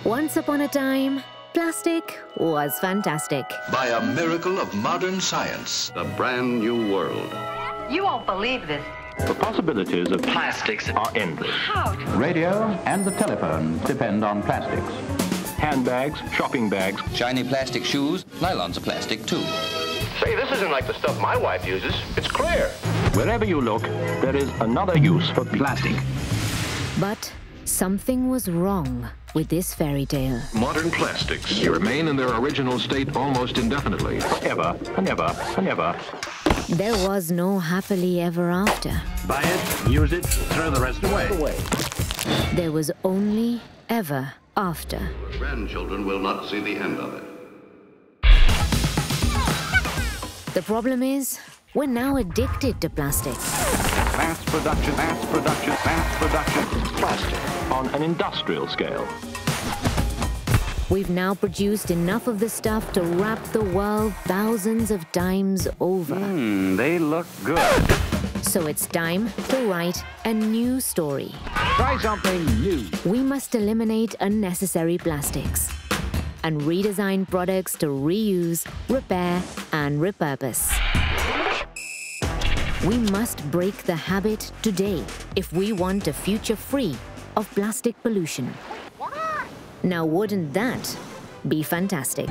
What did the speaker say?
Once upon a time, plastic was fantastic. By a miracle of modern science, A brand new world. You won't believe this. The possibilities of plastics are endless. How? Radio and the telephone depend on plastics. Handbags, shopping bags. Shiny plastic shoes, nylons are plastic too. Say, this isn't like the stuff my wife uses. It's clear. Wherever you look, there is another use for plastic. But something was wrong with this fairy tale. modern plastics remain in their original state almost indefinitely. Ever and ever and ever. There was no happily ever after. Buy it, use it, throw the rest away. There was only ever after. Grandchildren will not see the end of it. The problem is, we're now addicted to plastic. Mass production, mass production, mass production. Plastic on an industrial scale. We've now produced enough of the stuff to wrap the world thousands of times over. They look good. So it's time to write a new story. Try something new. We must eliminate unnecessary plastics and redesign products to reuse, repair, and repurpose. We must break the habit today if we want a future free of plastic pollution. Now, wouldn't that be fantastic?